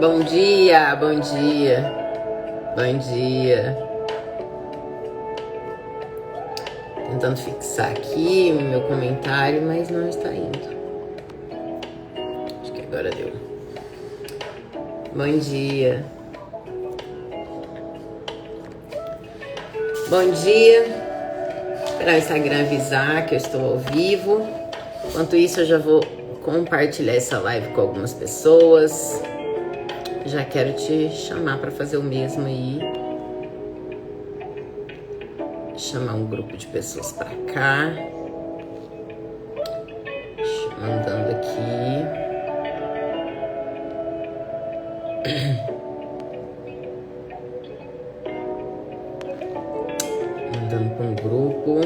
Bom dia, bom dia, bom dia. Tentando fixar aqui o meu comentário, mas não está indo. Acho que agora deu. Bom dia. Bom dia. Esperar o Instagram avisar que eu estou ao vivo. Enquanto isso, eu já vou compartilhar essa live com algumas pessoas. Já quero te chamar para fazer o mesmo aí. Chamar um grupo de pessoas para cá. Mandando aqui. Mandando para um grupo.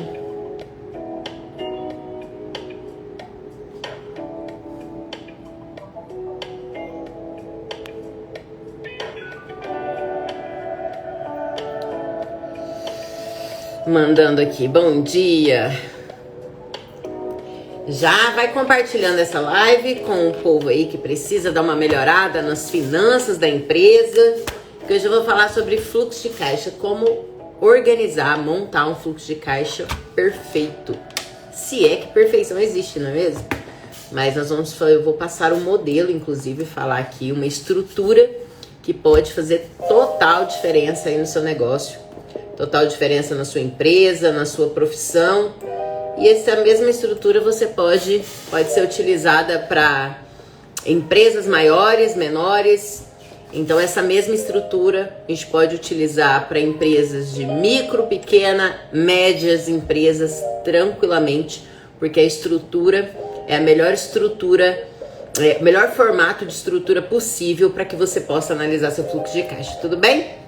Mandando aqui, bom dia. Já vai compartilhando essa live com o povo aí que precisa dar uma melhorada nas finanças da empresa. Que hoje eu vou falar sobre fluxo de caixa, como organizar, montar um fluxo de caixa perfeito. Se é que perfeição existe, não é mesmo? Mas eu vou passar um modelo, inclusive, falar aqui uma estrutura que pode fazer total diferença aí no seu negócio. Total diferença na sua empresa, na sua profissão. E essa mesma estrutura você pode ser utilizada para empresas maiores, menores. Então essa mesma estrutura a gente pode utilizar para empresas de micro, pequena, médias empresas tranquilamente, porque a estrutura é a melhor estrutura, o melhor formato de estrutura possível para que você possa analisar seu fluxo de caixa. Tudo bem?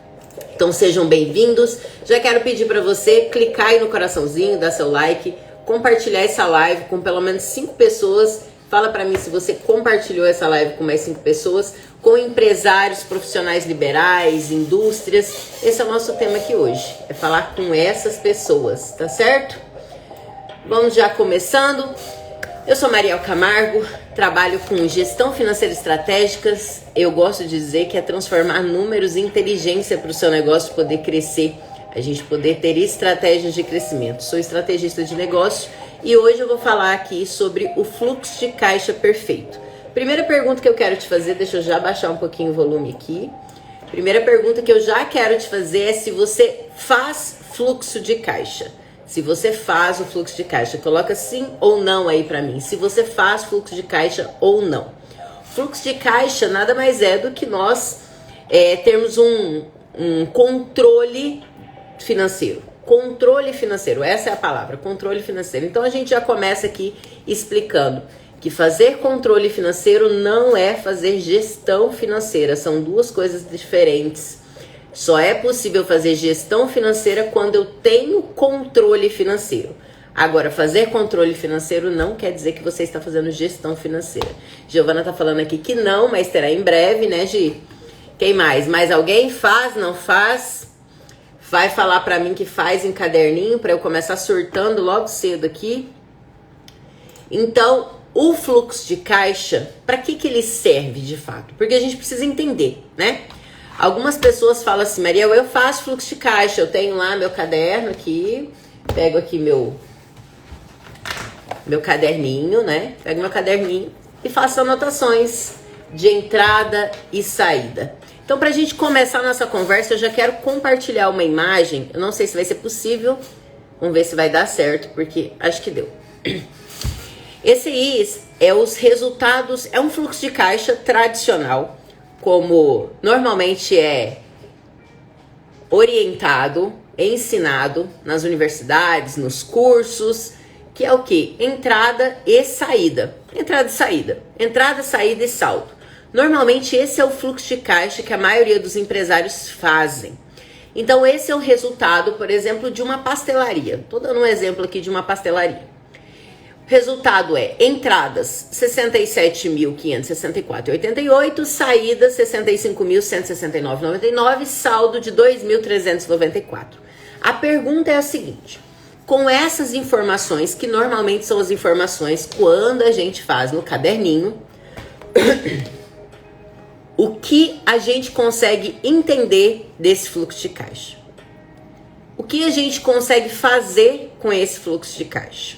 Então sejam bem-vindos. Já quero pedir para você clicar aí no coraçãozinho, dar seu like, compartilhar essa live com pelo menos 5 pessoas. Fala para mim se você compartilhou essa live com mais 5 pessoas, com empresários, profissionais liberais, indústrias. Esse é o nosso tema aqui hoje, é falar com essas pessoas, tá certo? Vamos já começando. Eu sou Mariel Camargo, trabalho com gestão financeira estratégica. Eu gosto de dizer que é transformar números em inteligência para o seu negócio poder crescer, a gente poder ter estratégias de crescimento. Sou estrategista de negócio e hoje eu vou falar aqui sobre o fluxo de caixa perfeito. Primeira pergunta que eu quero te fazer, deixa eu já baixar um pouquinho o volume aqui. Primeira pergunta que eu já quero te fazer é se você faz fluxo de caixa. Se você faz o fluxo de caixa, coloca sim ou não aí pra mim. Se você faz fluxo de caixa ou não. Fluxo de caixa nada mais é do que nós termos um controle financeiro. Controle financeiro, essa é a palavra, controle financeiro. Então a gente já começa aqui explicando que fazer controle financeiro não é fazer gestão financeira. São duas coisas diferentes. Só é possível fazer gestão financeira quando eu tenho controle financeiro. Agora, fazer controle financeiro não quer dizer que você está fazendo gestão financeira. Giovana tá falando aqui que não, mas terá em breve, né, Gi? Quem mais? Mais alguém? Faz, não faz? Vai falar pra mim que faz em caderninho pra eu começar surtando logo cedo aqui. Então, o fluxo de caixa, pra que ele serve de fato? Porque a gente precisa entender, né? Algumas pessoas falam assim, Mariel, eu faço fluxo de caixa, eu tenho lá meu caderno aqui, pego aqui meu caderninho, né? Pego meu caderninho e faço anotações de entrada e saída. Então, pra gente começar a nossa conversa, eu já quero compartilhar uma imagem, eu não sei se vai ser possível, vamos ver se vai dar certo, porque acho que deu. Esse aí é os resultados, é um fluxo de caixa tradicional, como normalmente é orientado, ensinado nas universidades, nos cursos, que é o que? Entrada e saída. Entrada e saída. Entrada, saída e saldo. Normalmente esse é o fluxo de caixa que a maioria dos empresários fazem. Então esse é o resultado, por exemplo, de uma pastelaria. Estou dando um exemplo aqui de uma pastelaria. Resultado é entradas 67.564,88, saídas 65.169,99, saldo de 2.394. A pergunta é a seguinte: com essas informações, que normalmente são as informações quando a gente faz no caderninho, O que a gente consegue entender desse fluxo de caixa? O que a gente consegue fazer com esse fluxo de caixa?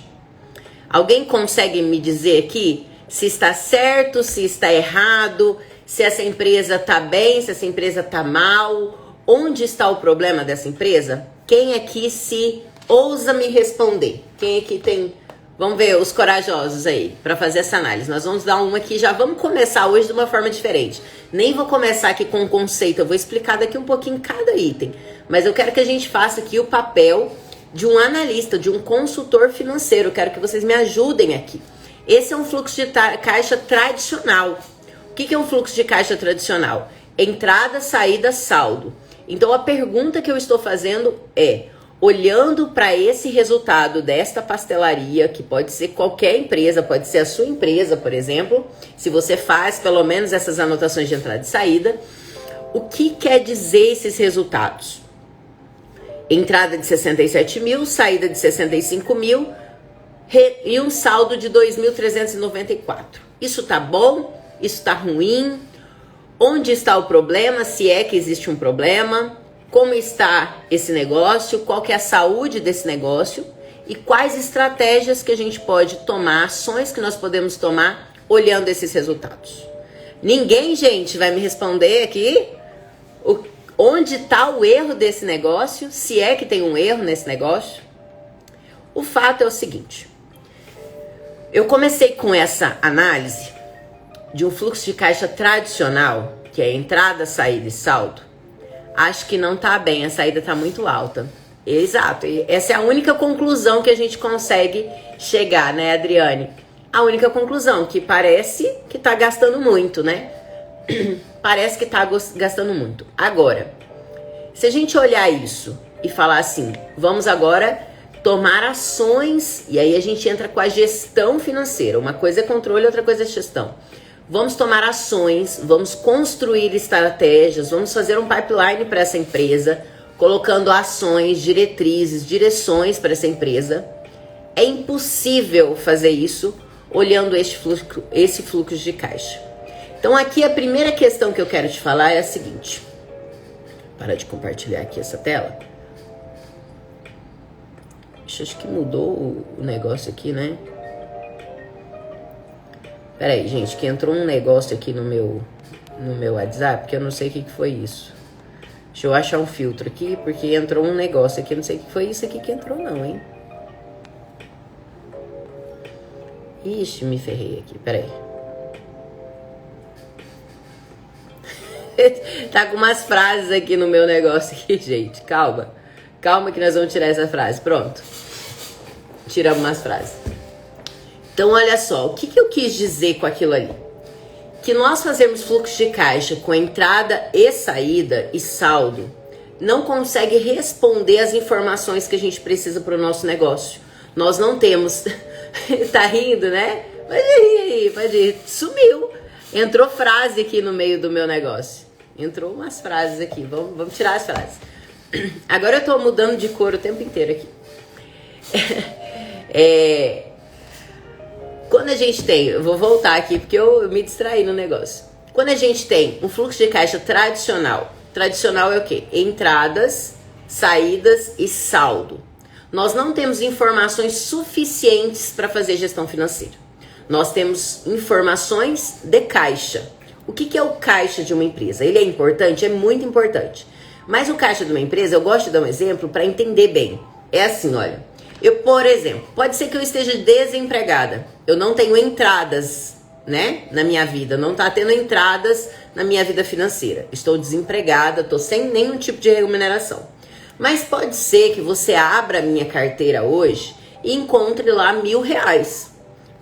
Alguém consegue me dizer aqui se está certo, se está errado, se essa empresa está bem, se essa empresa está mal? Onde está o problema dessa empresa? Quem aqui se ousa me responder? Quem aqui tem... Vamos ver os corajosos aí, para fazer essa análise. Nós vamos dar uma aqui, já vamos começar hoje de uma forma diferente. Nem vou começar aqui com um conceito, eu vou explicar daqui um pouquinho cada item. Mas eu quero que a gente faça aqui o papel de um analista, de um consultor financeiro. Eu quero que vocês me ajudem aqui. Esse é um fluxo de caixa tradicional. O que é um fluxo de caixa tradicional? Entrada, saída, saldo. Então a pergunta que eu estou fazendo é... Olhando para esse resultado desta pastelaria, que pode ser qualquer empresa, pode ser a sua empresa, por exemplo, se você faz pelo menos essas anotações de entrada e saída, o que quer dizer esses resultados? Entrada de 67 mil, saída de 65 mil e um saldo de 2.394. Isso tá bom? Isso tá ruim? Onde está o problema? Se é que existe um problema? Como está esse negócio, qual que é a saúde desse negócio e quais estratégias que a gente pode tomar, ações que nós podemos tomar olhando esses resultados. Ninguém, gente, vai me responder aqui onde está o erro desse negócio, se é que tem um erro nesse negócio. O fato é o seguinte, eu comecei com essa análise de um fluxo de caixa tradicional, que é entrada, saída e saldo. Acho que não tá bem, a saída tá muito alta. Exato, e essa é a única conclusão que a gente consegue chegar, né, Adriane? A única conclusão, que parece que tá gastando muito, né? Parece que tá gastando muito. Agora, se a gente olhar isso e falar assim, vamos agora tomar ações, e aí a gente entra com a gestão financeira. Uma coisa é controle, outra coisa é gestão. Vamos tomar ações, vamos construir estratégias, vamos fazer um pipeline para essa empresa, colocando ações, diretrizes, direções para essa empresa. É impossível fazer isso olhando esse fluxo de caixa. Então aqui a primeira questão que eu quero te falar é a seguinte. Para de compartilhar aqui essa tela. Acho que mudou o negócio aqui, né? Pera aí, gente, que entrou um negócio aqui no meu WhatsApp, que eu não sei o que foi isso. Deixa eu achar um filtro aqui, porque entrou um negócio aqui, eu não sei o que foi isso aqui que entrou não, hein? Ixi, me ferrei aqui, pera aí. Tá com umas frases aqui no meu negócio aqui, gente, calma. Calma que nós vamos tirar essa frase, pronto. Tiramos umas frases. Então, olha só, o que eu quis dizer com aquilo ali? Que nós fazemos fluxo de caixa com entrada e saída e saldo não consegue responder as informações que a gente precisa para o nosso negócio. Nós não temos... Tá rindo, né? Pode rir aí, pode rir. Sumiu. Entrou frase aqui no meio do meu negócio. Entrou umas frases aqui. Vamos tirar as frases. Agora eu tô mudando de cor o tempo inteiro aqui. Quando a gente tem, eu vou voltar aqui porque eu me distraí no negócio. Quando a gente tem um fluxo de caixa tradicional é o quê? Entradas, saídas e saldo. Nós não temos informações suficientes para fazer gestão financeira. Nós temos informações de caixa. O que é o caixa de uma empresa? Ele é importante? É muito importante. Mas o caixa de uma empresa, eu gosto de dar um exemplo para entender bem. É assim, olha. Eu, por exemplo, pode ser que eu esteja desempregada. Eu não tenho entradas, né, na minha vida. Não tá tendo entradas na minha vida financeira. Estou desempregada, estou sem nenhum tipo de remuneração. Mas pode ser que você abra a minha carteira hoje e encontre lá R$1.000.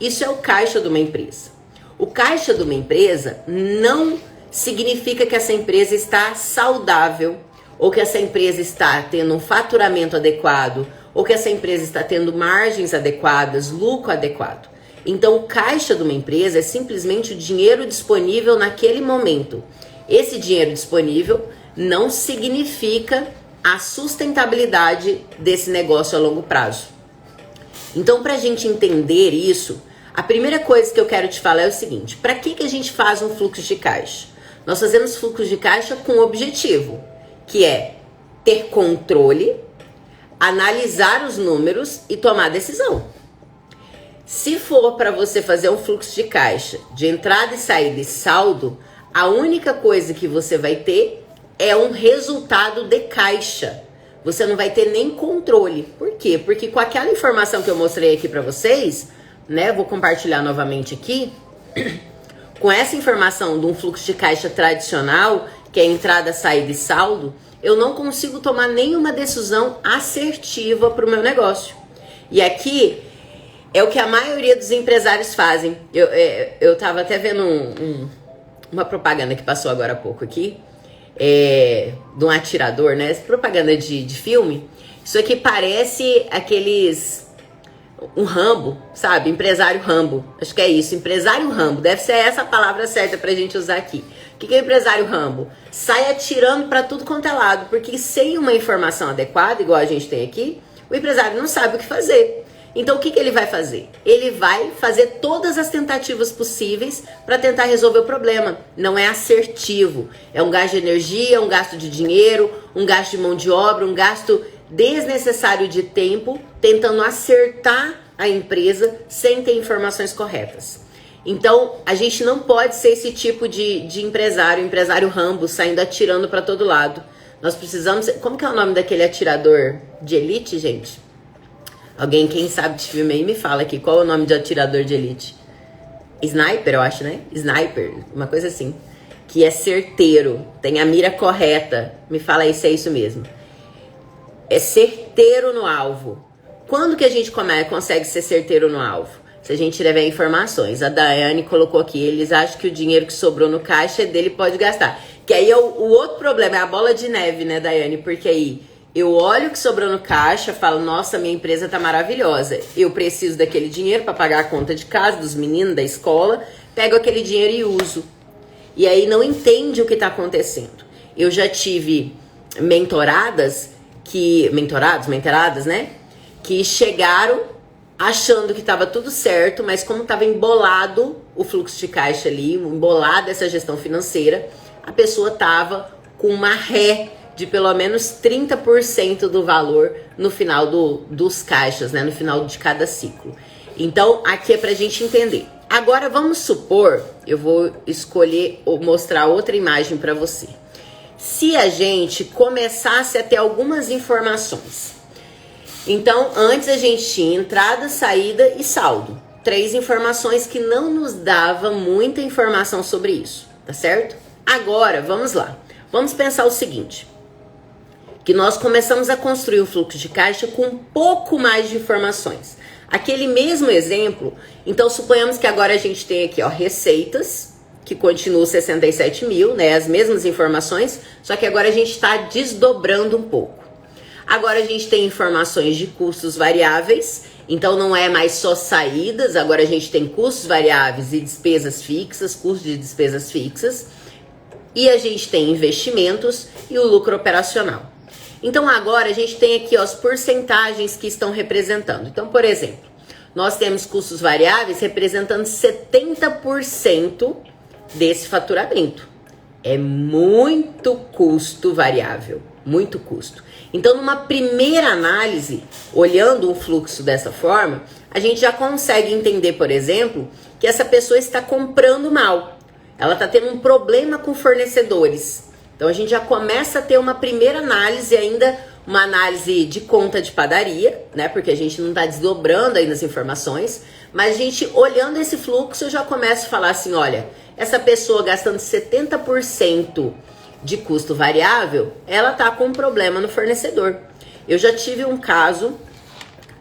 Isso é o caixa de uma empresa. O caixa de uma empresa não significa que essa empresa está saudável, ou que essa empresa está tendo um faturamento adequado, ou que essa empresa está tendo margens adequadas, lucro adequado. Então, o caixa de uma empresa é simplesmente o dinheiro disponível naquele momento. Esse dinheiro disponível não significa a sustentabilidade desse negócio a longo prazo. Então, para a gente entender isso, a primeira coisa que eu quero te falar é o seguinte: para que a gente faz um fluxo de caixa? Nós fazemos fluxo de caixa com objetivo, que é ter controle, analisar os números e tomar decisão. Se for para você fazer um fluxo de caixa de entrada e saída e saldo, a única coisa que você vai ter é um resultado de caixa. Você não vai ter nem controle. Por quê? Porque com aquela informação que eu mostrei aqui para vocês, né, vou compartilhar novamente aqui, com essa informação de um fluxo de caixa tradicional, que é entrada, saída e saldo, eu não consigo tomar nenhuma decisão assertiva para o meu negócio. E aqui é o que a maioria dos empresários fazem. Eu tava até vendo uma propaganda que passou agora há pouco aqui, de um atirador, né? Essa propaganda de filme. Isso aqui parece aqueles... um Rambo, sabe? Empresário Rambo. Acho que é isso, empresário Rambo. Deve ser essa a palavra certa pra gente usar aqui. O que é empresário Rambo? Sai atirando pra tudo quanto é lado, porque sem uma informação adequada, igual a gente tem aqui, o empresário não sabe o que fazer. Então o que ele vai fazer? Ele vai fazer todas as tentativas possíveis para tentar resolver o problema. Não é assertivo. É um gasto de energia, um gasto de dinheiro, um gasto de mão de obra, um gasto desnecessário de tempo, tentando acertar a empresa sem ter informações corretas. Então, a gente não pode ser esse tipo de empresário Rambo, saindo atirando para todo lado. Nós precisamos... Como que é o nome daquele atirador de elite, gente? Alguém, quem sabe de filme aí, me fala aqui. Qual é o nome de atirador de elite? Sniper, eu acho, né? Sniper, uma coisa assim. Que é certeiro, tem a mira correta. Me fala aí se é isso mesmo. É certeiro no alvo. Quando que a gente consegue ser certeiro no alvo? Se a gente tiver informações. A Daiane colocou aqui, eles acham que o dinheiro que sobrou no caixa é dele, pode gastar. Que aí o outro problema é a bola de neve, né, Daiane? Porque aí eu olho o que sobrou no caixa, falo, nossa, minha empresa tá maravilhosa. Eu preciso daquele dinheiro para pagar a conta de casa, dos meninos, da escola. Pego aquele dinheiro e uso. E aí não entende o que tá acontecendo. Eu já tive mentoradas, né? Que chegaram achando que estava tudo certo, mas como estava embolado o fluxo de caixa ali, embolada essa gestão financeira, a pessoa estava com uma ré de pelo menos 30% do valor no final dos caixas, né? No final de cada ciclo. Então, aqui é pra gente entender. Agora, vamos supor, eu vou escolher ou mostrar outra imagem para você. Se a gente começasse a ter algumas informações. Então, antes a gente tinha entrada, saída e saldo. 3 informações que não nos dava muita informação sobre isso, tá certo? Agora, vamos lá. Vamos pensar o seguinte. Que nós começamos a construir o fluxo de caixa com um pouco mais de informações. Aquele mesmo exemplo, então suponhamos que agora a gente tem aqui, ó, receitas, que continua 67 mil, né? As mesmas informações, só que agora a gente está desdobrando um pouco. Agora a gente tem informações de custos variáveis, então não é mais só saídas, agora a gente tem custos variáveis e despesas fixas, custos de despesas fixas, e a gente tem investimentos e o lucro operacional. Então agora a gente tem aqui ó, as porcentagens que estão representando. Então, por exemplo, nós temos custos variáveis representando 70% desse faturamento. É muito custo variável, muito custo. Então, numa primeira análise, olhando um fluxo dessa forma, a gente já consegue entender, por exemplo, que essa pessoa está comprando mal. Ela está tendo um problema com fornecedores. Então, a gente já começa a ter uma primeira análise ainda, uma análise de conta de padaria, né? Porque a gente não está desdobrando aí nas informações. Mas a gente, olhando esse fluxo, eu já começo a falar assim, olha, essa pessoa gastando 70% de custo variável, ela tá com um problema no fornecedor. Eu já tive um caso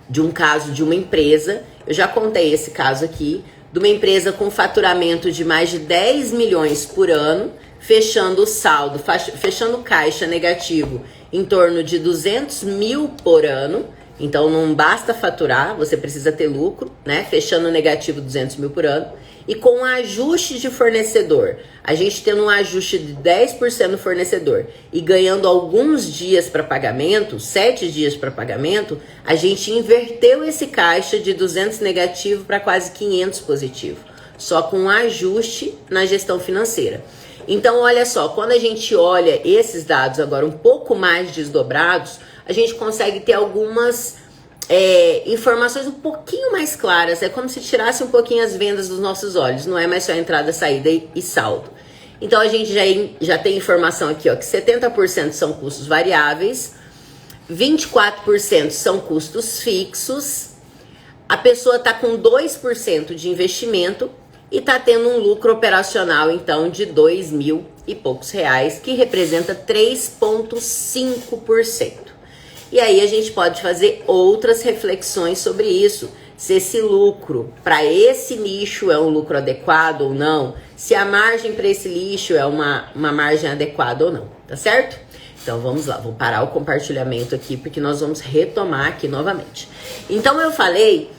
de uma empresa, eu já contei esse caso aqui, de uma empresa com faturamento de mais de 10 milhões por ano, fechando o saldo, fechando caixa negativo em torno de 200 mil por ano. Então não basta faturar, você precisa ter lucro, né? Fechando negativo 200 mil por ano. E com um ajuste de fornecedor, a gente tendo um ajuste de 10% no fornecedor e ganhando alguns dias para pagamento, 7 dias para pagamento, a gente inverteu esse caixa de 200 negativo para quase 500 positivo, só com um ajuste na gestão financeira. Então, olha só, quando a gente olha esses dados agora um pouco mais desdobrados, a gente consegue ter algumas informações um pouquinho mais claras. É como se tirasse um pouquinho as vendas dos nossos olhos, não é mais só entrada, saída e saldo. Então, a gente já tem informação aqui, ó, que 70% são custos variáveis, 24% são custos fixos, a pessoa está com 2% de investimento e está tendo um lucro operacional, então, de 2 mil e poucos reais, que representa 3,5%. E aí a gente pode fazer outras reflexões sobre isso. Se esse lucro para esse nicho é um lucro adequado ou não, se a margem para esse nicho é uma margem adequada ou não, tá certo? Então vamos lá, vou parar o compartilhamento aqui porque nós vamos retomar aqui novamente. Então eu falei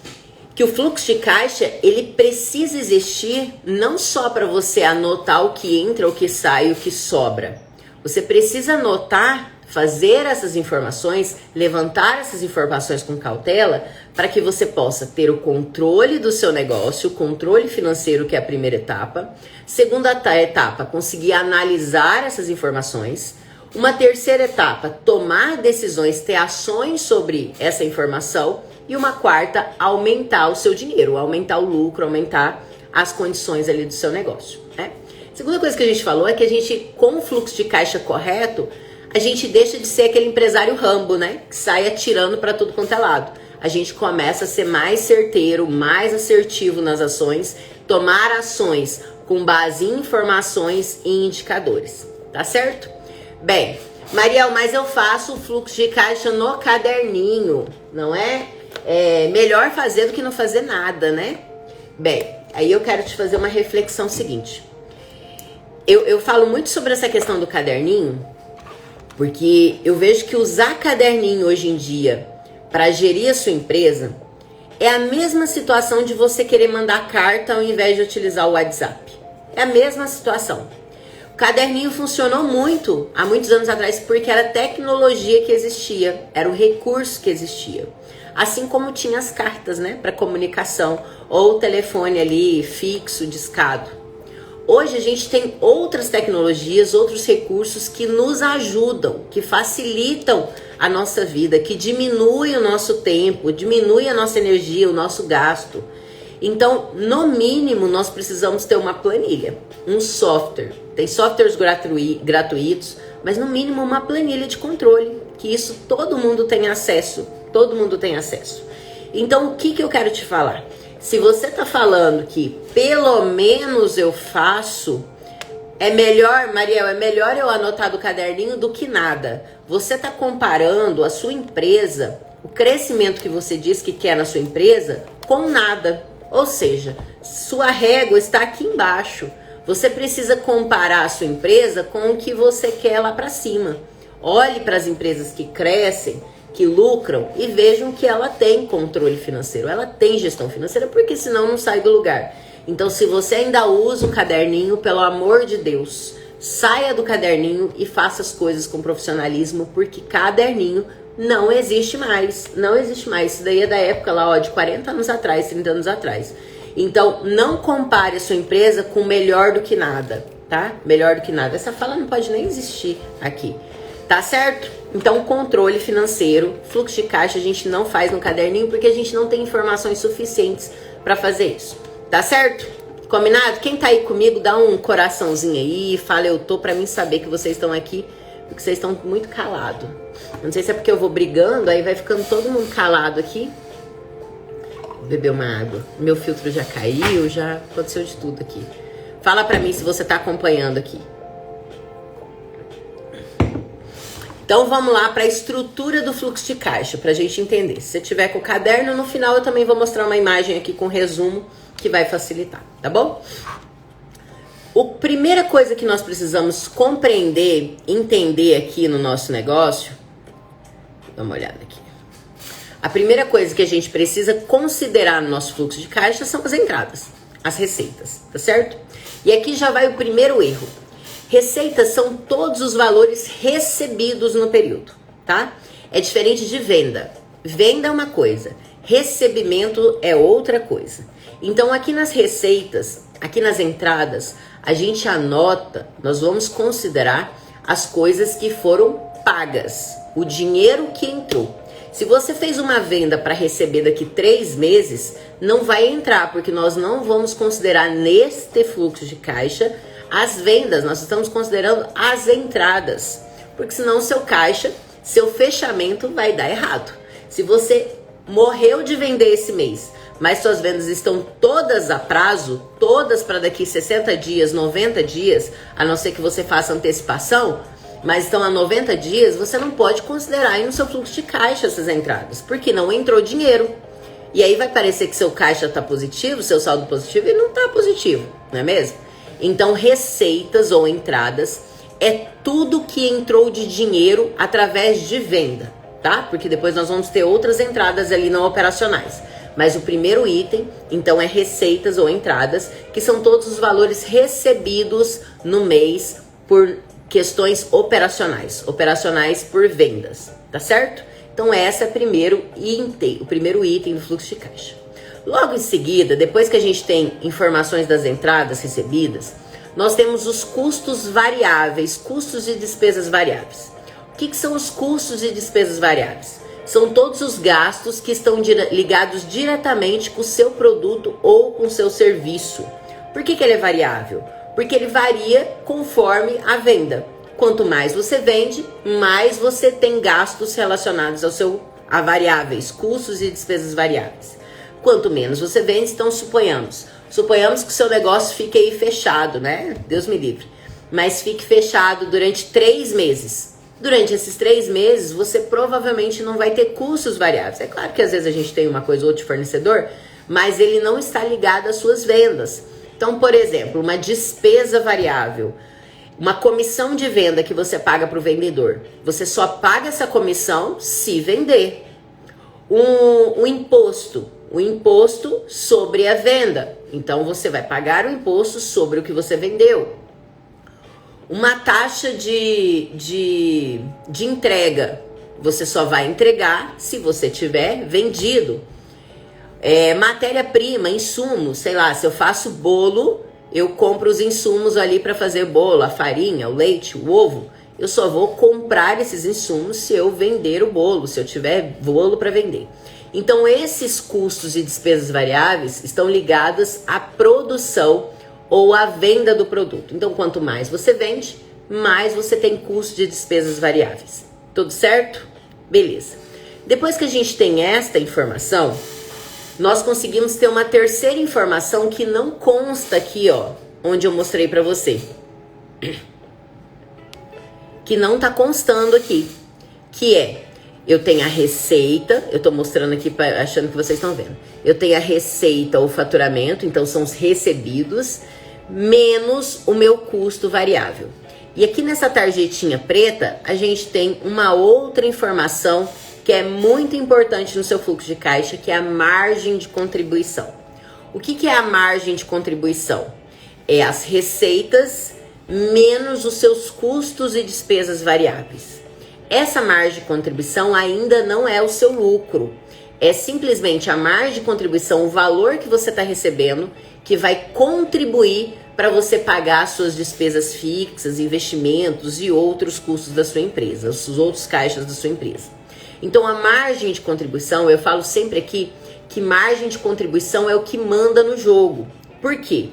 que o fluxo de caixa, ele precisa existir não só para você anotar o que entra, o que sai, o que sobra. Você precisa anotar, fazer essas informações, levantar essas informações com cautela, para que você possa ter o controle do seu negócio, o controle financeiro, que é a primeira etapa. Segunda etapa, conseguir analisar essas informações. Uma terceira etapa, tomar decisões, ter ações sobre essa informação. E uma quarta, aumentar o seu dinheiro, aumentar o lucro, aumentar as condições ali do seu negócio, né? Segunda coisa que a gente falou é que a gente, com o fluxo de caixa correto, a gente deixa de ser aquele empresário Rambo, né? Que sai atirando para tudo quanto é lado. A gente começa a ser mais certeiro, mais assertivo nas ações, tomar ações com base em informações e indicadores, tá certo? Bem, Mariel, mas eu faço o fluxo de caixa no caderninho, não é? É melhor fazer do que não fazer nada, né? Bem, aí eu quero te fazer uma reflexão seguinte. Eu falo muito sobre essa questão do caderninho, porque eu vejo que usar caderninho hoje em dia para gerir a sua empresa é a mesma situação de você querer mandar carta ao invés de utilizar o WhatsApp. É a mesma situação. O caderninho funcionou muito há muitos anos atrás porque era a tecnologia que existia, era o recurso que existia. Assim como tinha as cartas, né, para comunicação, ou o telefone ali fixo, discado. Hoje a gente tem outras tecnologias, outros recursos que nos ajudam, que facilitam a nossa vida, que diminuem o nosso tempo, diminuem a nossa energia, o nosso gasto. Então, no mínimo, nós precisamos ter uma planilha, um software. Tem softwares gratuitos, mas no mínimo uma planilha de controle, que isso todo mundo tem acesso. Todo mundo tem acesso. Então, o que eu quero te falar? Se você tá falando que pelo menos eu faço, é melhor, Mariel, é melhor eu anotar do caderninho do que nada. Você tá comparando a sua empresa, o crescimento que você diz que quer na sua empresa, com nada. Ou seja, sua régua está aqui embaixo. Você precisa comparar a sua empresa com o que você quer lá para cima. Olhe para as empresas que crescem, que lucram e vejam que ela tem controle financeiro, ela tem gestão financeira, porque senão não sai do lugar. Então, se você ainda usa o caderninho, pelo amor de Deus, saia do caderninho e faça as coisas com profissionalismo, porque caderninho não existe mais, não existe mais. Isso daí é da época lá, ó, de 40 anos atrás, 30 anos atrás. Então, não compare a sua empresa com melhor do que nada, tá? Melhor do que nada. Essa fala não pode nem existir aqui. Tá certo? Então, controle financeiro, fluxo de caixa a gente não faz no caderninho porque a gente não tem informações suficientes para fazer isso. Tá certo? Combinado? Quem tá aí comigo, dá um coraçãozinho aí, fala eu tô, pra mim saber que vocês estão aqui, porque vocês estão muito calados. Não sei se é porque eu vou brigando, aí vai ficando todo mundo calado aqui. Vou beber uma água. Meu filtro já caiu, já aconteceu de tudo aqui. Fala pra mim se você tá acompanhando aqui. Então vamos lá para a estrutura do fluxo de caixa, para a gente entender. Se você tiver com o caderno, no final eu também vou mostrar uma imagem aqui com resumo que vai facilitar, tá bom? A primeira coisa que nós precisamos compreender, entender aqui no nosso negócio, dá uma olhada aqui. A primeira coisa que a gente precisa considerar no nosso fluxo de caixa são as entradas, as receitas, tá certo? E aqui já vai o primeiro erro. Receitas são todos os valores recebidos no período, tá? É diferente de venda. Venda é uma coisa, Recebimento é outra coisa. Então aqui nas receitas, aqui nas entradas, a gente anota, nós vamos considerar as coisas que foram pagas, o dinheiro que entrou. Se você fez uma venda para receber daqui 3 meses, não vai entrar, porque nós não vamos considerar neste fluxo de caixa as vendas, nós estamos considerando as entradas, porque senão seu caixa, seu fechamento vai dar errado. Se você morreu de vender esse mês, mas suas vendas estão todas a prazo, todas para daqui 60 dias, 90 dias, a não ser que você faça antecipação, mas estão a 90 dias, você não pode considerar aí no seu fluxo de caixa essas entradas, porque não entrou dinheiro. E aí vai parecer que seu caixa está positivo, seu saldo positivo, e não está positivo, não é mesmo? Então, receitas ou entradas é tudo que entrou de dinheiro através de venda, tá? Porque depois nós vamos ter outras entradas ali não operacionais. Mas o primeiro item, então, é receitas ou entradas, que são todos os valores recebidos no mês por questões operacionais por vendas, tá certo? Então essa é o primeiro item do fluxo de caixa. Logo em seguida, depois que a gente tem informações das entradas recebidas, nós temos os custos variáveis, custos e despesas variáveis. O que são os custos e despesas variáveis? São todos os gastos que estão ligados diretamente com o seu produto ou com o seu serviço. Por que ele é variável? Porque ele varia conforme a venda. Quanto mais você vende, mais você tem gastos relacionados a variáveis, custos e despesas variáveis. Quanto menos você vende, então suponhamos que o seu negócio fique aí fechado, né? Deus me livre. Mas fique fechado durante 3 meses. Durante esses 3 meses, você provavelmente não vai ter custos variáveis. É claro que às vezes a gente tem uma coisa ou outra de fornecedor, mas ele não está ligado às suas vendas. Então, por exemplo, uma despesa variável, uma comissão de venda que você paga para o vendedor, você só paga essa comissão se vender. O imposto sobre a venda, então você vai pagar o imposto sobre o que você vendeu. Uma taxa de entrega, você só vai entregar se você tiver vendido. Matéria-prima, insumos, sei lá, se eu faço bolo, eu compro os insumos ali para fazer bolo, a farinha, o leite, o ovo. Eu só vou comprar esses insumos se eu vender o bolo, se eu tiver bolo para vender. Então, esses custos e despesas variáveis estão ligados à produção ou à venda do produto. Então, quanto mais você vende, mais você tem custo de despesas variáveis. Tudo certo? Beleza. Depois que a gente tem esta informação, nós conseguimos ter uma terceira informação que não consta aqui, ó, onde eu mostrei para você. Que não tá constando aqui. Que é, eu tenho a receita, eu tô mostrando aqui achando que vocês estão vendo. Eu tenho a receita ou faturamento, então são os recebidos, menos o meu custo variável. E aqui nessa tarjetinha preta, a gente tem uma outra informação que é muito importante no seu fluxo de caixa, que é a margem de contribuição. O que é a margem de contribuição? É as receitas menos os seus custos e despesas variáveis. Essa margem de contribuição ainda não é o seu lucro. É simplesmente a margem de contribuição, o valor que você está recebendo, que vai contribuir para você pagar suas despesas fixas, investimentos e outros custos da sua empresa, os outros caixas da sua empresa. Então, a margem de contribuição, eu falo sempre aqui que margem de contribuição é o que manda no jogo. Por quê?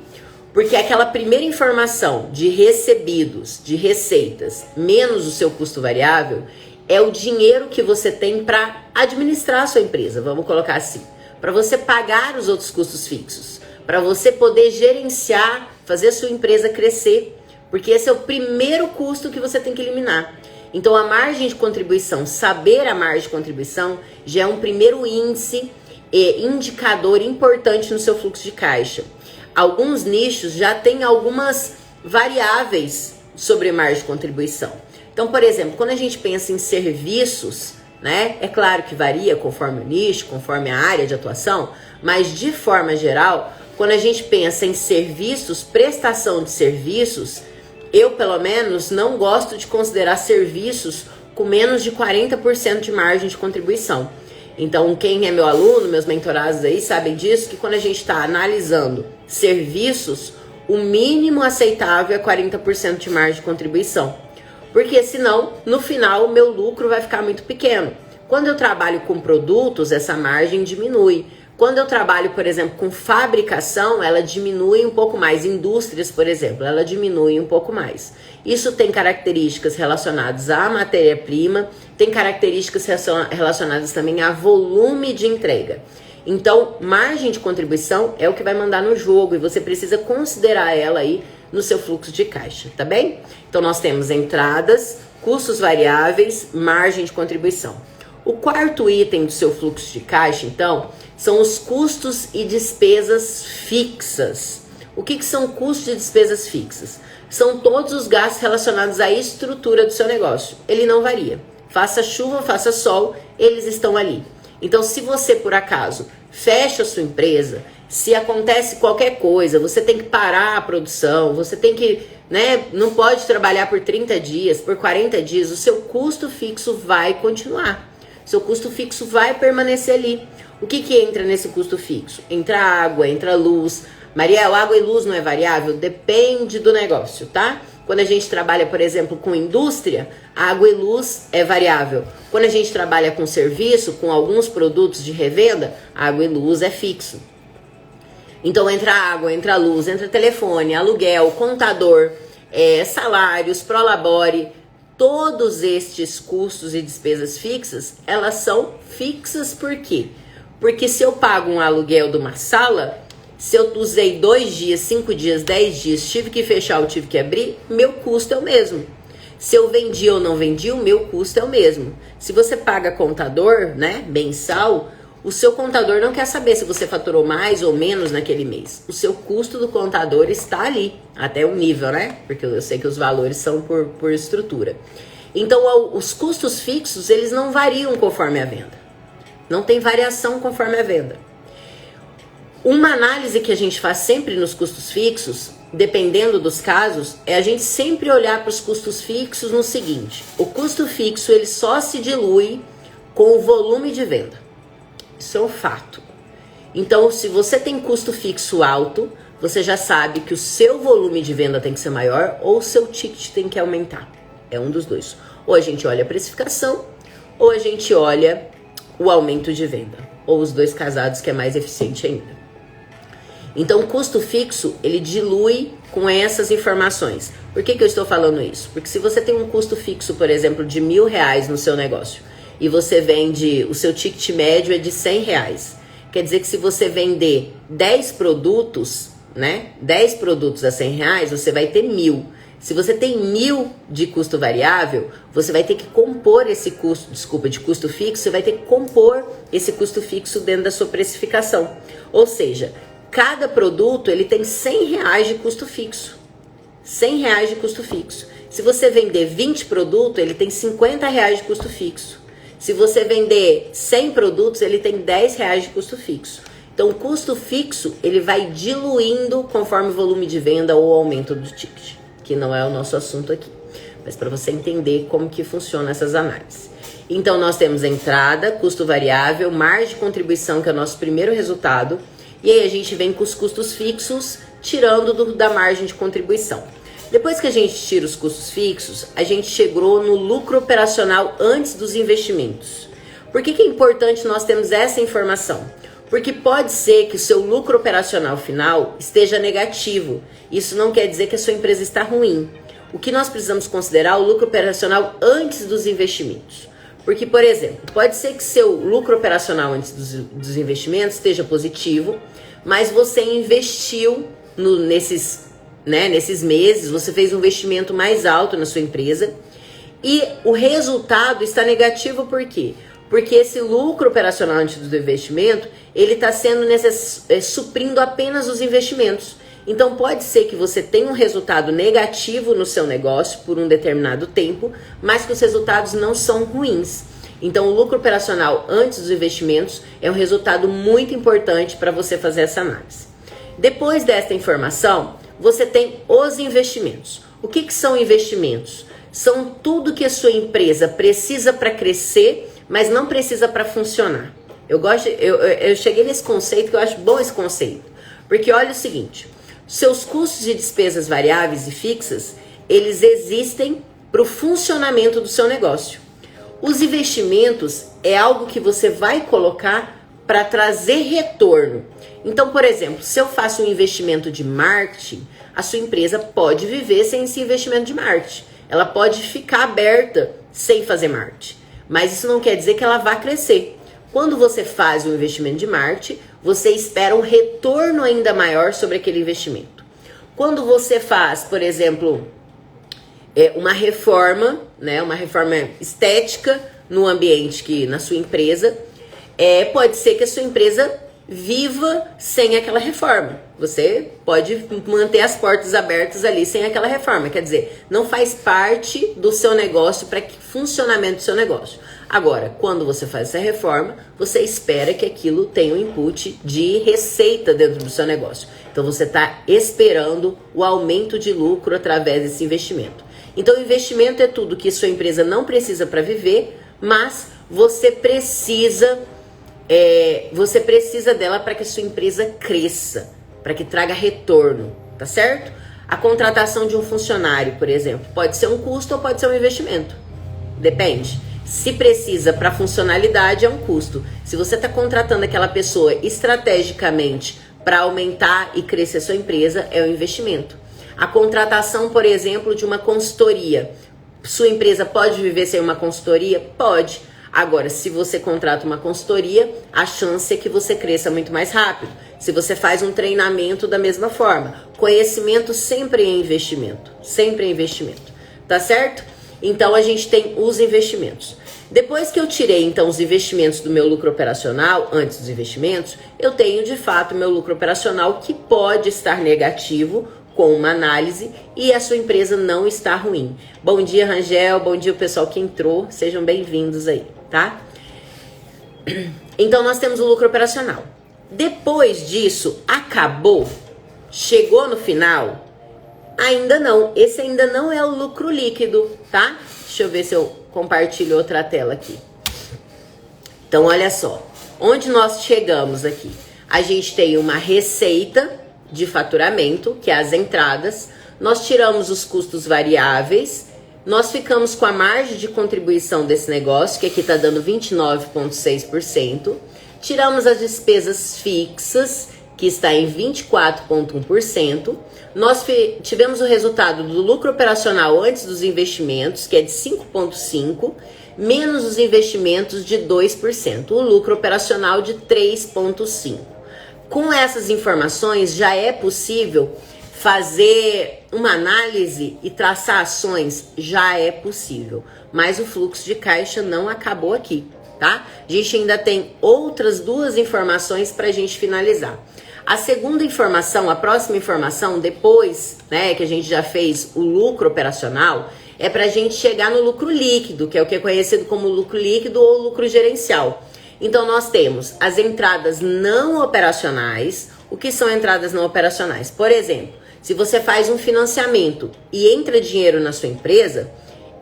Porque aquela primeira informação de recebidos, de receitas, menos o seu custo variável, é o dinheiro que você tem para administrar a sua empresa, vamos colocar assim. Para você pagar os outros custos fixos, para você poder gerenciar, fazer a sua empresa crescer, porque esse é o primeiro custo que você tem que eliminar. Então, a margem de contribuição, saber a margem de contribuição, já é um primeiro índice e indicador importante no seu fluxo de caixa. Alguns nichos já têm algumas variáveis sobre margem de contribuição. Então, por exemplo, quando a gente pensa em serviços, né? É claro que varia conforme o nicho, conforme a área de atuação, mas de forma geral, quando a gente pensa em serviços, prestação de serviços, eu, pelo menos, não gosto de considerar serviços com menos de 40% de margem de contribuição. Então, quem é meu aluno, meus mentorados aí, sabem disso, que quando a gente está analisando serviços, o mínimo aceitável é 40% de margem de contribuição. Porque senão, no final, o meu lucro vai ficar muito pequeno. Quando eu trabalho com produtos, essa margem diminui. Quando eu trabalho, por exemplo, com fabricação, ela diminui um pouco mais. Indústrias, por exemplo, ela diminui um pouco mais. Isso tem características relacionadas à matéria-prima, tem características relacionadas também a volume de entrega. Então, margem de contribuição é o que vai mandar no jogo e você precisa considerar ela aí no seu fluxo de caixa, tá bem? Então, nós temos entradas, custos variáveis, margem de contribuição. O quarto item do seu fluxo de caixa, então, são os custos e despesas fixas. O que são custos e despesas fixas? São todos os gastos relacionados à estrutura do seu negócio. Ele não varia. Faça chuva, faça sol, eles estão ali. Então, se você, por acaso, fecha a sua empresa, se acontece qualquer coisa, você tem que parar a produção, você tem que, não pode trabalhar por 30 dias, por 40 dias, o seu custo fixo vai continuar. Seu custo fixo vai permanecer ali. O que entra nesse custo fixo? Entra água, entra luz. Mariel, água e luz não é variável? Depende do negócio, tá? Quando a gente trabalha, por exemplo, com indústria, água e luz é variável. Quando a gente trabalha com serviço, com alguns produtos de revenda, água e luz é fixo. Então entra água, entra luz, entra telefone, aluguel, contador, salários, prolabore. Todos estes custos e despesas fixas, elas são fixas por quê? Porque se eu pago um aluguel de uma sala, se eu usei 2 dias, 5 dias, 10 dias, tive que fechar ou tive que abrir, meu custo é o mesmo. Se eu vendi ou não vendi, o meu custo é o mesmo. Se você paga contador, mensal, o seu contador não quer saber se você faturou mais ou menos naquele mês. O seu custo do contador está ali, até um nível, Porque eu sei que os valores são por estrutura. Então, os custos fixos, eles não variam conforme a venda. Não tem variação conforme a venda. Uma análise que a gente faz sempre nos custos fixos, dependendo dos casos, é a gente sempre olhar para os custos fixos no seguinte: o custo fixo ele só se dilui com o volume de venda. Isso é um fato. Então, se você tem custo fixo alto, você já sabe que o seu volume de venda tem que ser maior ou o seu ticket tem que aumentar. É um dos dois. Ou a gente olha a precificação, ou a gente olha o aumento de venda. Ou os dois casados, que é mais eficiente ainda. Então, o custo fixo, ele dilui com essas informações. Por que eu estou falando isso? Porque se você tem um custo fixo, por exemplo, de R$1.000 no seu negócio, e você vende, o seu ticket médio é de R$100, quer dizer que se você vender 10 produtos, 10 produtos a R$100, você vai ter 1.000. Se você tem 1.000 de custo variável, você vai ter que compor esse custo, de custo fixo, você vai ter que compor esse custo fixo dentro da sua precificação. Ou seja, cada produto ele tem R$100 de custo fixo. R$100 de custo fixo. Se você vender 20 produtos, ele tem R$50 de custo fixo. Se você vender 100 produtos, ele tem R$10 de custo fixo. Então, o custo fixo, ele vai diluindo conforme o volume de venda ou o aumento do ticket, que não é o nosso assunto aqui. Mas para você entender como que funciona essas análises. Então, nós temos entrada, custo variável, margem de contribuição, que é o nosso primeiro resultado. E aí a gente vem com os custos fixos, tirando da margem de contribuição. Depois que a gente tira os custos fixos, a gente chegou no lucro operacional antes dos investimentos. Por que é importante nós termos essa informação? Porque pode ser que o seu lucro operacional final esteja negativo. Isso não quer dizer que a sua empresa está ruim. O que nós precisamos considerar é o lucro operacional antes dos investimentos. Porque, por exemplo, pode ser que seu lucro operacional antes dos investimentos esteja positivo, mas você investiu nesses meses, você fez um investimento mais alto na sua empresa e o resultado está negativo. Por quê? Porque esse lucro operacional antes do investimento, ele está sendo suprindo apenas os investimentos. Então pode ser que você tenha um resultado negativo no seu negócio por um determinado tempo, mas que os resultados não são ruins. Então o lucro operacional antes dos investimentos é um resultado muito importante para você fazer essa análise. Depois desta informação, você tem os investimentos. O que são investimentos? São tudo que a sua empresa precisa para crescer, mas não precisa para funcionar. Eu cheguei nesse conceito que eu acho bom esse conceito. Porque olha o seguinte, seus custos e despesas variáveis e fixas, eles existem para o funcionamento do seu negócio. Os investimentos é algo que você vai colocar para trazer retorno. Então, por exemplo, se eu faço um investimento de marketing, a sua empresa pode viver sem esse investimento de marketing. Ela pode ficar aberta sem fazer marketing. Mas isso não quer dizer que ela vá crescer. Quando você faz um investimento de marketing, você espera um retorno ainda maior sobre aquele investimento. Quando você faz, por exemplo, uma reforma, né, uma reforma estética no ambiente que na sua empresa, pode ser que a sua empresa viva sem aquela reforma. Você pode manter as portas abertas ali sem aquela reforma. Quer dizer, não faz parte do seu negócio para que funcionamento do seu negócio. Agora, quando você faz essa reforma, você espera que aquilo tenha um input de receita dentro do seu negócio. Então, você está esperando o aumento de lucro através desse investimento. Então, o investimento é tudo que sua empresa não precisa para viver, mas você precisa dela para que a sua empresa cresça, para que traga retorno, tá certo? A contratação de um funcionário, por exemplo, pode ser um custo ou pode ser um investimento. Depende. Se precisa para funcionalidade, é um custo. Se você está contratando aquela pessoa estrategicamente para aumentar e crescer a sua empresa, é um investimento. A contratação, por exemplo, de uma consultoria. Sua empresa pode viver sem uma consultoria? Pode. Agora, se você contrata uma consultoria, a chance é que você cresça muito mais rápido. Se você faz um treinamento da mesma forma. Conhecimento sempre é investimento. Sempre é investimento. Tá certo? Então, a gente tem os investimentos. Depois que eu tirei, então, os investimentos do meu lucro operacional, antes dos investimentos, eu tenho, de fato, meu lucro operacional que pode estar negativo com uma análise e a sua empresa não está ruim. Bom dia, Rangel. Bom dia, o pessoal que entrou. Sejam bem-vindos aí, tá? Então, nós temos o lucro operacional. Depois disso, acabou? Chegou no final? Ainda não. Esse ainda não é o lucro líquido, tá? Deixa eu ver se eu compartilho outra tela aqui. Então, olha só. Onde nós chegamos aqui? A gente tem uma receita de faturamento, que é as entradas. Nós tiramos os custos variáveis. Nós ficamos com a margem de contribuição desse negócio, que aqui está dando 29,6%. Tiramos as despesas fixas, que está em 24,1%. Nós tivemos o resultado do lucro operacional antes dos investimentos, que é de 5,5%, menos os investimentos de 2%. O lucro operacional de 3,5%. Com essas informações, já é possível fazer uma análise e traçar ações? Já é possível. Mas o fluxo de caixa não acabou aqui, tá? A gente ainda tem outras duas informações para a gente finalizar. A segunda informação, a próxima informação, depois, né, que a gente já fez o lucro operacional, é para a gente chegar no lucro líquido, que é o que é conhecido como lucro líquido ou lucro gerencial. Então, nós temos as entradas não operacionais. O que são entradas não operacionais? Por exemplo, se você faz um financiamento e entra dinheiro na sua empresa,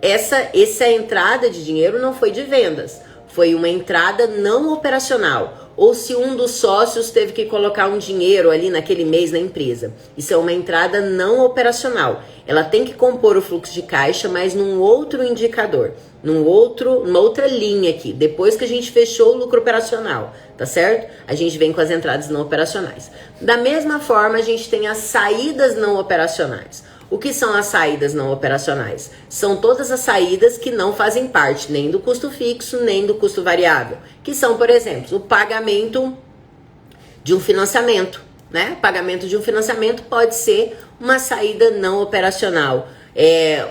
essa entrada de dinheiro não foi de vendas, foi uma entrada não operacional. Ou se um dos sócios teve que colocar um dinheiro ali naquele mês na empresa. Isso é uma entrada não operacional. Ela tem que compor o fluxo de caixa, mas num outro indicador, numa outra linha aqui. Depois que a gente fechou o lucro operacional, tá certo? A gente vem com as entradas não operacionais. Da mesma forma, a gente tem as saídas não operacionais. O que são as saídas não operacionais? São todas as saídas que não fazem parte nem do custo fixo, nem do custo variável. Que são, por exemplo, o pagamento de um financiamento, né? O pagamento de um financiamento pode ser uma saída não operacional.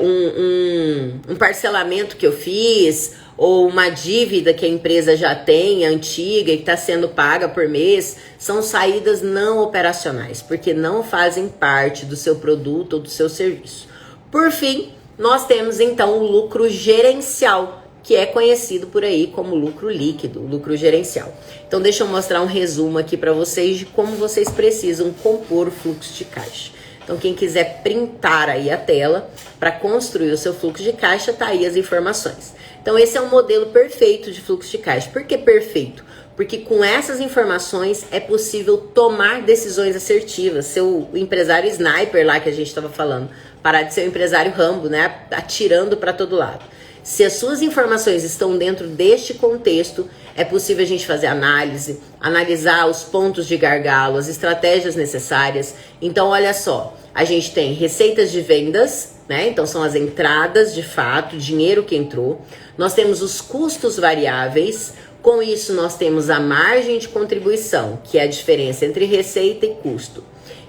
Um parcelamento que eu fiz, ou uma dívida que a empresa já tem, antiga, e que está sendo paga por mês, são saídas não operacionais, porque não fazem parte do seu produto ou do seu serviço. Por fim, nós temos então o lucro gerencial, que é conhecido por aí como lucro líquido, lucro gerencial. Então deixa eu mostrar um resumo aqui para vocês de como vocês precisam compor o fluxo de caixa. Então quem quiser printar aí a tela para construir o seu fluxo de caixa, tá aí as informações. Então esse é um modelo perfeito de fluxo de caixa. Por que perfeito? porque com essas informações é possível tomar decisões assertivas. Seu empresário sniper lá que a gente estava falando, parar de ser um empresário Rambo, né? Atirando para todo lado. Se as suas informações estão dentro deste contexto, é possível a gente fazer análise, analisar os pontos de gargalo, as estratégias necessárias. Então, olha só, a gente tem receitas de vendas, né? Então, são as entradas de fato, dinheiro que entrou. Nós temos os custos variáveis. Com isso, nós temos a margem de contribuição, que é a diferença entre receita e custo.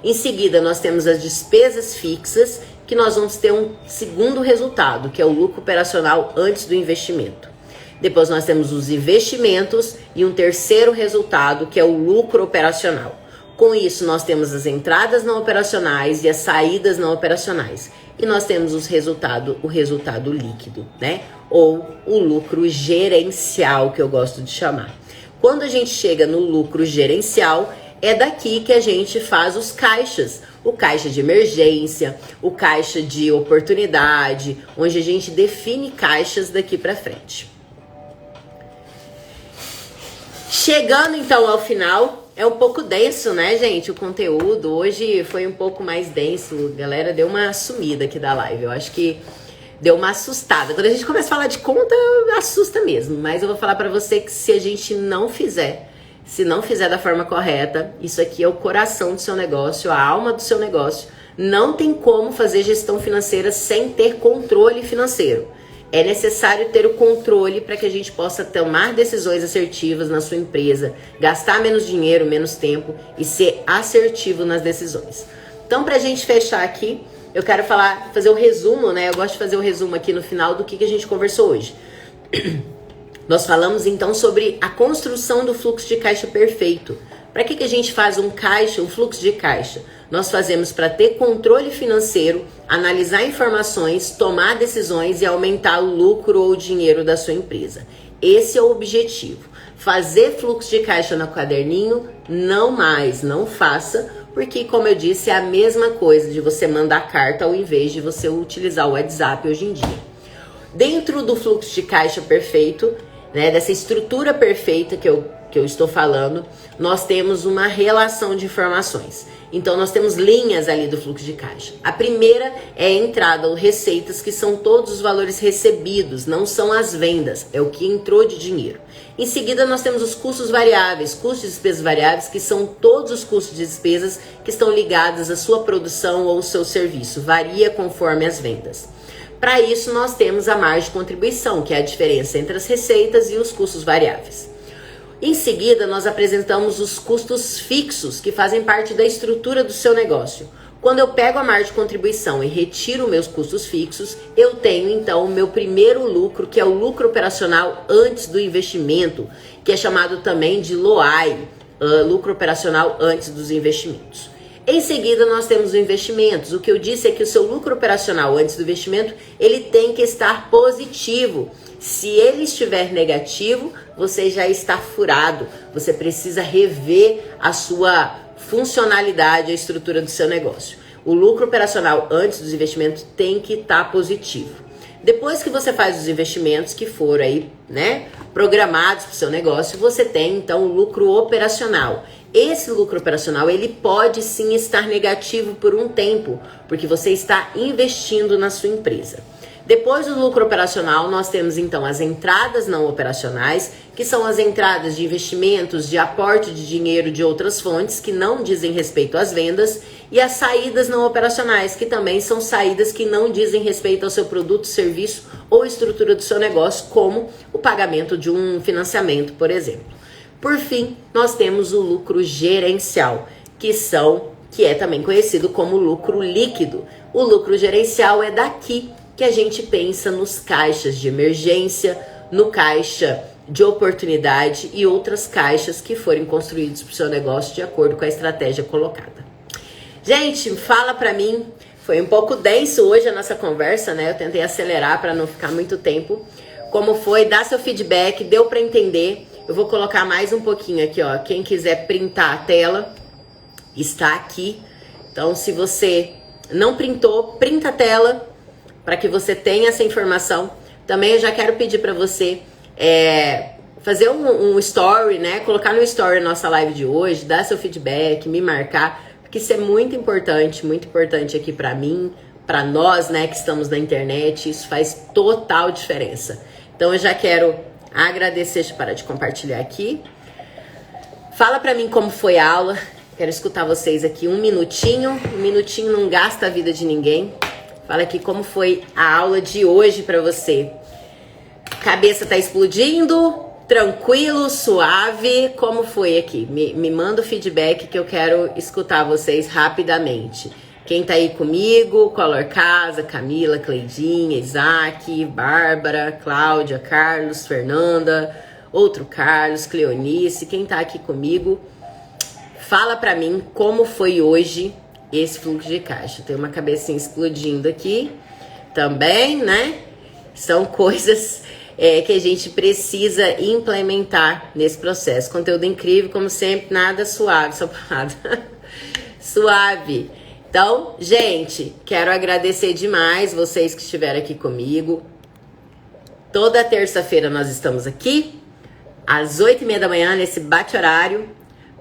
Em seguida, nós temos as despesas fixas, que nós vamos ter um segundo resultado, que é o lucro operacional antes do investimento. Depois nós temos os investimentos e um terceiro resultado, que é o lucro operacional. Com isso, nós temos as entradas não operacionais e as saídas não operacionais. E nós temos o resultado líquido, né? Ou o lucro gerencial, que eu gosto de chamar. Quando a gente chega no lucro gerencial, é daqui que a gente faz os caixas. O caixa de emergência, o caixa de oportunidade, onde a gente define caixas daqui para frente. Chegando então ao final, é um pouco denso, né, gente? O conteúdo hoje foi um pouco mais denso. A galera deu uma sumida aqui da live. Eu acho que deu uma assustada. Quando a gente começa a falar de conta, assusta mesmo. Mas eu vou falar pra você que se a gente não fizer, se não fizer da forma correta, isso aqui é o coração do seu negócio, a alma do seu negócio. Não tem como fazer gestão financeira sem ter controle financeiro. É necessário ter o controle para que a gente possa tomar decisões assertivas na sua empresa, gastar menos dinheiro, menos tempo e ser assertivo nas decisões. Então, para a gente fechar aqui, eu quero fazer o resumo, né? Eu gosto de fazer o resumo aqui no final do que a gente conversou hoje. Nós falamos então sobre a construção do fluxo de caixa perfeito. Para que a gente faz um fluxo de caixa? Nós fazemos para ter controle financeiro, analisar informações, tomar decisões e aumentar o lucro ou o dinheiro da sua empresa. Esse é o objetivo. Fazer fluxo de caixa no caderninho, não mais, não faça, porque, como eu disse, é a mesma coisa de você mandar carta ao invés de você utilizar o WhatsApp hoje em dia. Dentro do fluxo de caixa perfeito, né, dessa estrutura perfeita que eu estou falando, nós temos uma relação de informações. Então, nós temos linhas ali do fluxo de caixa. A primeira é a entrada ou receitas, que são todos os valores recebidos, não são as vendas, é o que entrou de dinheiro. Em seguida, nós temos os custos variáveis, custos de despesas variáveis, que são todos os custos de despesas que estão ligados à sua produção ou ao seu serviço, varia conforme as vendas. Para isso, nós temos a margem de contribuição, que é a diferença entre as receitas e os custos variáveis. Em seguida, nós apresentamos os custos fixos, que fazem parte da estrutura do seu negócio. Quando eu pego a margem de contribuição e retiro meus custos fixos, eu tenho então o meu primeiro lucro, que é o lucro operacional antes do investimento, que é chamado também de LOAI, lucro operacional antes dos investimentos. Em seguida, nós temos os investimentos. O que eu disse é que o seu lucro operacional antes do investimento, ele tem que estar positivo. Se ele estiver negativo, você já está furado. Você precisa rever a sua funcionalidade, a estrutura do seu negócio. O lucro operacional antes dos investimentos tem que estar positivo. Depois que você faz os investimentos que foram aí, né, programados para o seu negócio, você tem então o lucro operacional. Esse lucro operacional, ele pode sim estar negativo por um tempo, porque você está investindo na sua empresa. Depois do lucro operacional, nós temos então as entradas não operacionais, que são as entradas de investimentos, de aporte de dinheiro de outras fontes, que não dizem respeito às vendas, e as saídas não operacionais, que também são saídas que não dizem respeito ao seu produto, serviço ou estrutura do seu negócio, como o pagamento de um financiamento, por exemplo. Por fim, nós temos o lucro gerencial, que é também conhecido como lucro líquido. O lucro gerencial é daqui que a gente pensa nos caixas de emergência, no caixa de oportunidade e outras caixas que forem construídos para o seu negócio de acordo com a estratégia colocada. Gente, fala pra mim, foi um pouco denso hoje a nossa conversa, né? Eu tentei acelerar para não ficar muito tempo. Como foi? Dá seu feedback, deu para entender? Eu vou colocar mais um pouquinho aqui, ó. Quem quiser printar a tela, está aqui. Então, se você não printou, printa a tela, para que você tenha essa informação. Também eu já quero pedir para você fazer um story, né? Colocar no story a nossa live de hoje, dar seu feedback, me marcar, porque isso é muito importante aqui pra mim, pra nós, né, que estamos na internet, isso faz total diferença. Então eu já quero agradecer, deixa eu parar de compartilhar aqui. Fala pra mim como foi a aula, quero escutar vocês aqui um minutinho não gasta a vida de ninguém. Fala aqui como foi a aula de hoje pra você. Cabeça tá explodindo? Tranquilo, suave, como foi aqui? Me manda o feedback que eu quero escutar vocês rapidamente. Quem tá aí comigo? Color Casa, Camila, Cleidinha, Isaac, Bárbara, Cláudia, Carlos, Fernanda, outro Carlos, Cleonice. Quem tá aqui comigo? Fala pra mim como foi hoje esse fluxo de caixa. Tem uma cabecinha explodindo aqui também, né? São coisas... que a gente precisa implementar nesse processo. Conteúdo incrível, como sempre, nada suave, só nada suave. Então, gente, quero agradecer demais vocês que estiveram aqui comigo. Toda terça-feira nós estamos aqui, às 8h30 da manhã, nesse bate-horário,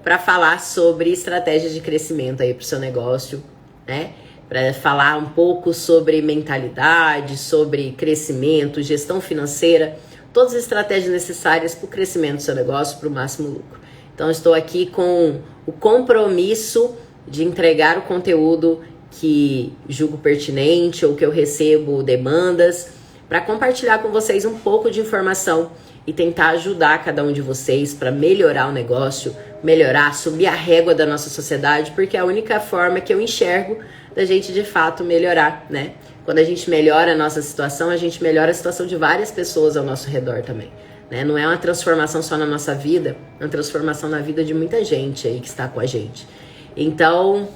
para falar sobre estratégia de crescimento aí para o seu negócio, né? Para falar um pouco sobre mentalidade, sobre crescimento, gestão financeira, todas as estratégias necessárias para o crescimento do seu negócio, para o máximo lucro. Então, estou aqui com o compromisso de entregar o conteúdo que julgo pertinente ou que eu recebo demandas, para compartilhar com vocês um pouco de informação e tentar ajudar cada um de vocês para melhorar o negócio, melhorar, subir a régua da nossa sociedade, porque é a única forma que eu enxergo da gente de fato melhorar, né? Quando a gente melhora a nossa situação, a gente melhora a situação de várias pessoas ao nosso redor também, né? Não é uma transformação só na nossa vida, é uma transformação na vida de muita gente aí que está com a gente. Então,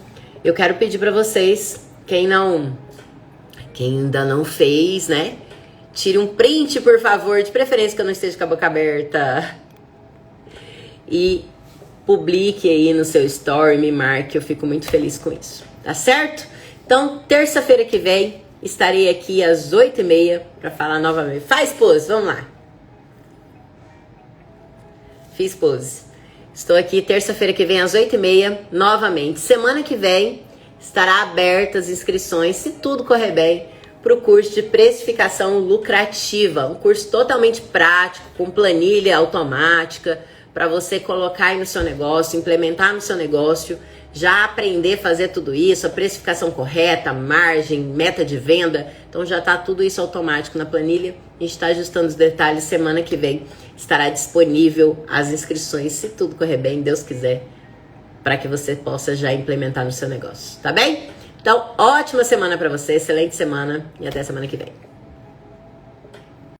eu quero pedir para vocês, quem ainda não fez, né? Tire um print, por favor, de preferência que eu não esteja com a boca aberta. E publique aí no seu story, me marque, eu fico muito feliz com isso. Tá certo? Então, terça-feira que vem, estarei aqui às 8h30 para falar novamente. Faz pose, vamos lá. Fiz pose. Estou aqui terça-feira que vem às 8h30, novamente. Semana que vem estará aberta as inscrições, se tudo correr bem, para o curso de precificação lucrativa. Um curso totalmente prático, com planilha automática, para você colocar aí no seu negócio, implementar no seu negócio, já aprender a fazer tudo isso, a precificação correta, margem, meta de venda. Então já está tudo isso automático na planilha. A gente está ajustando os detalhes. Semana que vem estará disponível as inscrições, se tudo correr bem, Deus quiser, para que você possa já implementar no seu negócio, tá bem? Então, ótima semana para você, excelente semana e até semana que vem.